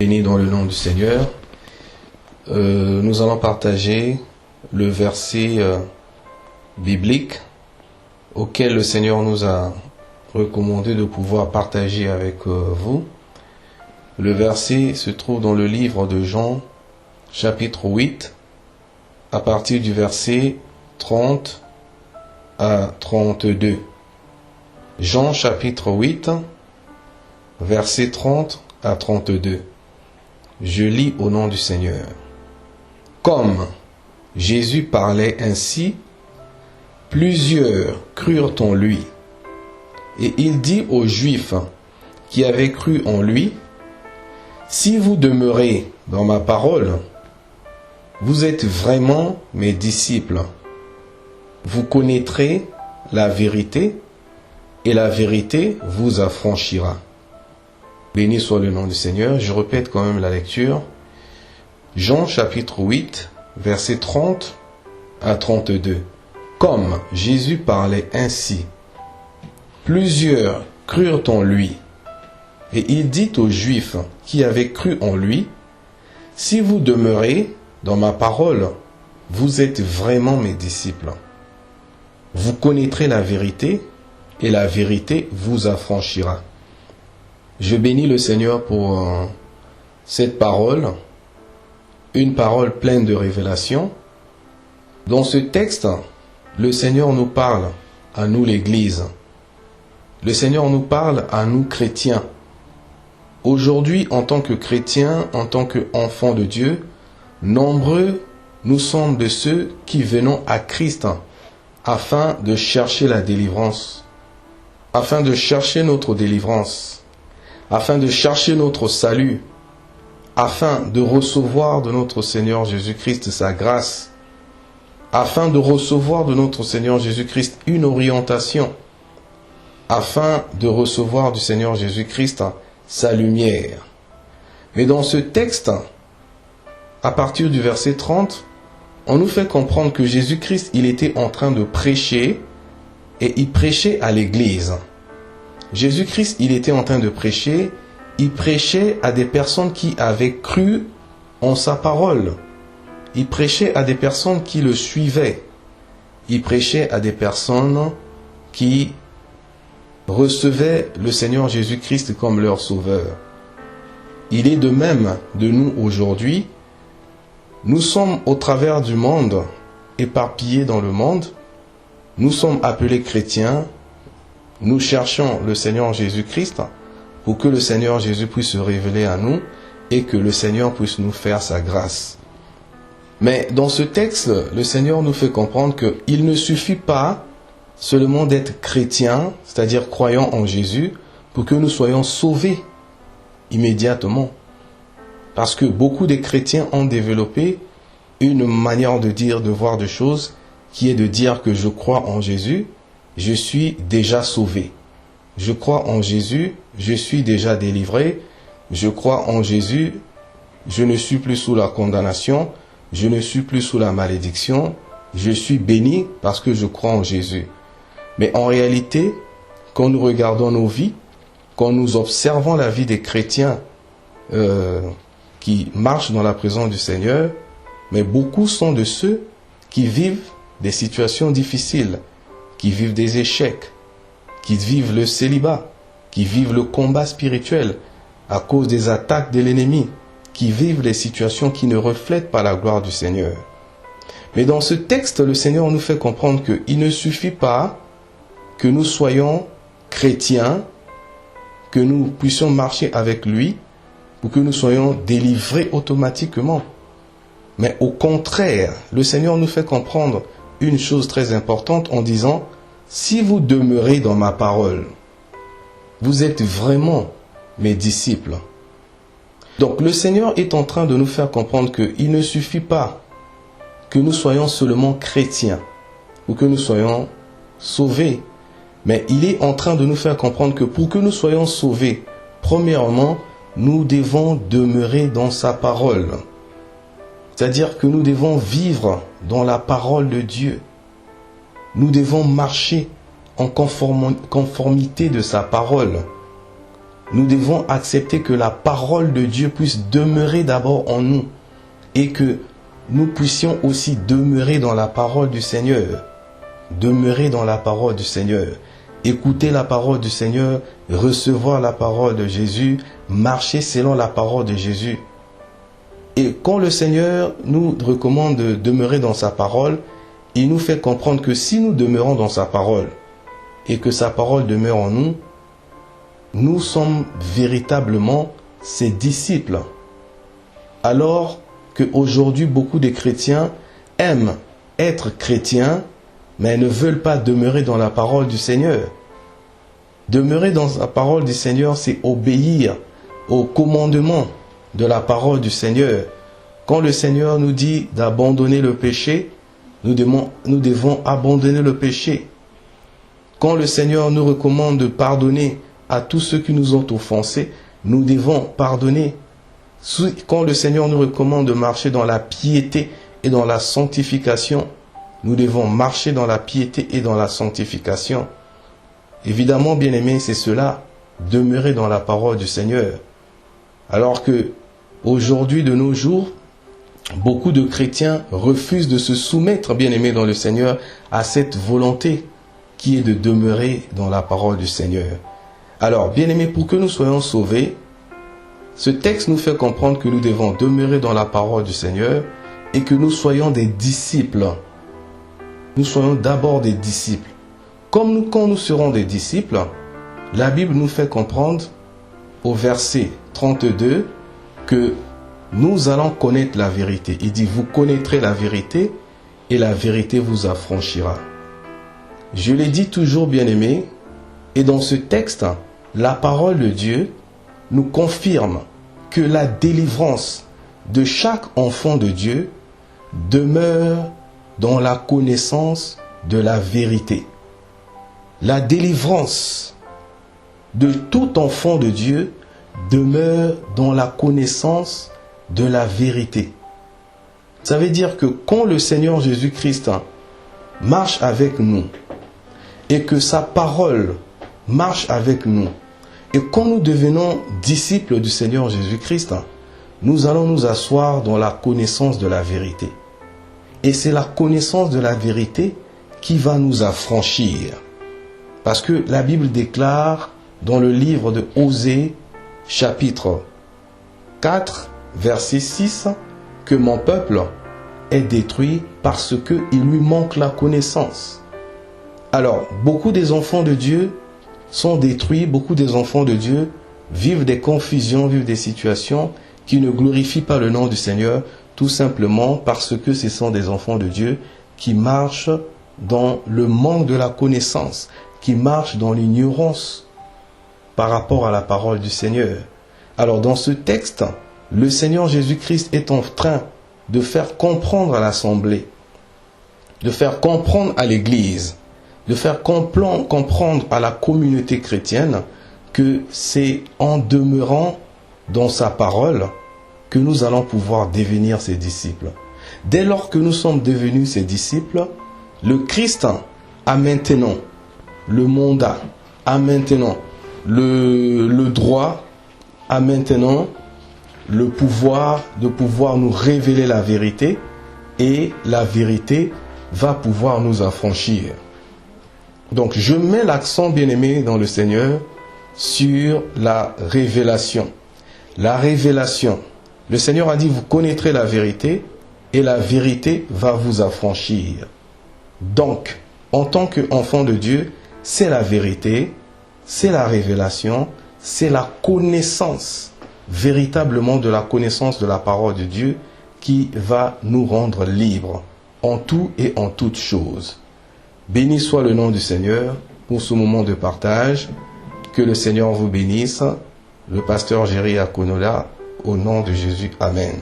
bénis dans le nom du Seigneur. Nous allons partager le verset biblique auquel le Seigneur nous a recommandé de pouvoir partager avec vous. Le verset se trouve dans le livre de Jean, chapitre 8, à partir du verset 30 à 32. Jean, chapitre 8, verset 30 à 32. Je lis au nom du Seigneur. Comme Jésus parlait ainsi, plusieurs crurent en lui. Et il dit aux Juifs qui avaient cru en lui, « Si vous demeurez dans ma parole, vous êtes vraiment mes disciples. Vous connaîtrez la vérité, et la vérité vous affranchira. » Béni soit le nom du Seigneur. Je répète quand même la lecture. Jean chapitre 8, verset 30 à 32. Comme Jésus parlait ainsi, plusieurs crurent en lui. Et il dit aux Juifs qui avaient cru en lui, « Si vous demeurez dans ma parole, vous êtes vraiment mes disciples. Vous connaîtrez la vérité, et la vérité vous affranchira. » Je bénis le Seigneur pour cette parole, une parole pleine de révélation. Dans ce texte, le Seigneur nous parle à nous l'Église. Le Seigneur nous parle à nous chrétiens. Aujourd'hui, en tant que chrétiens, en tant qu'enfants de Dieu, nombreux nous sommes de ceux qui venons à Christ afin de chercher la délivrance, afin de chercher notre délivrance, afin de chercher notre salut, afin de recevoir de notre Seigneur Jésus-Christ sa grâce, afin de recevoir de notre Seigneur Jésus-Christ une orientation, afin de recevoir du Seigneur Jésus-Christ sa lumière. Mais dans ce texte, à partir du verset 30, on nous fait comprendre que Jésus-Christ, il était en train de prêcher, et il prêchait à l'Église. Jésus-Christ, il était en train de prêcher, il prêchait à des personnes qui avaient cru en sa parole. Il prêchait à des personnes qui le suivaient. Il prêchait à des personnes qui recevaient le Seigneur Jésus-Christ comme leur sauveur. Il est de même de nous aujourd'hui. Nous sommes au travers du monde, éparpillés dans le monde. Nous sommes appelés chrétiens. Nous cherchons le Seigneur Jésus-Christ pour que le Seigneur Jésus puisse se révéler à nous et que le Seigneur puisse nous faire sa grâce. Mais dans ce texte, le Seigneur nous fait comprendre qu'il ne suffit pas seulement d'être chrétien, c'est-à-dire croyant en Jésus, pour que nous soyons sauvés immédiatement. Parce que beaucoup de chrétiens ont développé une manière de dire, de voir des choses, qui est de dire que je crois en Jésus, je suis déjà sauvé. Je crois en Jésus, je suis déjà délivré. Je crois en Jésus, je ne suis plus sous la condamnation, je ne suis plus sous la malédiction. Je suis béni parce que je crois en Jésus. Mais en réalité, quand nous regardons nos vies, quand nous observons la vie des chrétiens qui marchent dans la présence du Seigneur, mais beaucoup sont de ceux qui vivent des situations difficiles, qui vivent des échecs, qui vivent le célibat, qui vivent le combat spirituel à cause des attaques de l'ennemi, qui vivent les situations qui ne reflètent pas la gloire du Seigneur. Mais dans ce texte, le Seigneur nous fait comprendre qu'il ne suffit pas que nous soyons chrétiens, que nous puissions marcher avec lui, pour que nous soyons délivrés automatiquement. Mais au contraire, le Seigneur nous fait comprendre une chose très importante en disant, si vous demeurez dans ma parole, vous êtes vraiment mes disciples. Donc le Seigneur est en train de nous faire comprendre qu'il ne suffit pas que nous soyons seulement chrétiens ou que nous soyons sauvés. Mais il est en train de nous faire comprendre que pour que nous soyons sauvés, premièrement, nous devons demeurer dans sa parole. C'est-à-dire que nous devons vivre dans la parole de Dieu. Nous devons marcher en conformité de sa parole. nous devons accepter que la parole de Dieu puisse demeurer d'abord en nous et que nous puissions aussi demeurer dans la parole du Seigneur. Demeurer dans la parole du Seigneur. Écouter la parole du Seigneur, recevoir la parole de Jésus, marcher selon la parole de Jésus. Et quand le Seigneur nous recommande de demeurer dans sa parole, il nous fait comprendre que si nous demeurons dans sa parole et que sa parole demeure en nous, nous sommes véritablement ses disciples. Alors qu'aujourd'hui, beaucoup de chrétiens aiment être chrétiens, mais ne veulent pas demeurer dans la parole du Seigneur. Demeurer dans la parole du Seigneur, c'est obéir au commandement de la parole du Seigneur. Quand le Seigneur nous dit d'abandonner le péché, nous devons abandonner le péché. Quand le Seigneur nous recommande de pardonner à tous ceux qui nous ont offensés, nous devons pardonner. Quand le Seigneur nous recommande de marcher dans la piété et dans la sanctification, nous devons marcher dans la piété et dans la sanctification. Évidemment, bien-aimés, c'est cela, demeurer dans la parole du Seigneur. Alors que, aujourd'hui, de nos jours, beaucoup de chrétiens refusent de se soumettre, bien-aimés dans le Seigneur, à cette volonté qui est de demeurer dans la parole du Seigneur. Alors, bien-aimés, pour que nous soyons sauvés, ce texte nous fait comprendre que nous devons demeurer dans la parole du Seigneur et que nous soyons des disciples. Nous soyons d'abord des disciples. Quand nous serons des disciples, la Bible nous fait comprendre au verset 32 que nous allons connaître la vérité. Il dit, vous connaîtrez la vérité et la vérité vous affranchira. Je l'ai dit toujours, bien-aimés, et dans ce texte, la parole de Dieu nous confirme que la délivrance de chaque enfant de Dieu demeure dans la connaissance de la vérité. La délivrance de tout enfant de Dieu demeure dans la connaissance de la vérité. Ça veut dire que quand le Seigneur Jésus-Christ marche avec nous et que sa parole marche avec nous, et quand nous devenons disciples du Seigneur Jésus-Christ, nous allons nous asseoir dans la connaissance de la vérité. Et c'est la connaissance de la vérité qui va nous affranchir. Parce que la Bible déclare dans le livre de Osée, chapitre 4, verset 6, que mon peuple est détruit parce qu'il lui manque la connaissance. Alors, beaucoup des enfants de Dieu sont détruits, beaucoup des enfants de Dieu vivent des confusions, vivent des situations qui ne glorifient pas le nom du Seigneur, tout simplement parce que ce sont des enfants de Dieu qui marchent dans le manque de la connaissance, qui marchent dans l'ignorance par rapport à la parole du Seigneur. Alors dans ce texte, le Seigneur Jésus-Christ est en train de faire comprendre à l'Assemblée, de faire comprendre à l'Église, de faire comprendre à la communauté chrétienne que c'est en demeurant dans sa parole que nous allons pouvoir devenir ses disciples. Dès lors que nous sommes devenus ses disciples, le Christ a maintenant le mandat, a maintenant le droit, a maintenant le pouvoir de pouvoir nous révéler la vérité, et la vérité va pouvoir nous affranchir. Donc je mets l'accent, bien-aimé dans le Seigneur, sur la révélation. La révélation. Le Seigneur a dit, vous connaîtrez la vérité et la vérité va vous affranchir. Donc, en tant qu'enfant de Dieu, c'est la vérité, c'est la révélation, c'est la connaissance, véritablement de la connaissance de la parole de Dieu qui va nous rendre libres en tout et en toutes choses. Béni soit le nom du Seigneur pour ce moment de partage. Que le Seigneur vous bénisse. Le pasteur Jerry Akonola, au nom de Jésus. Amen.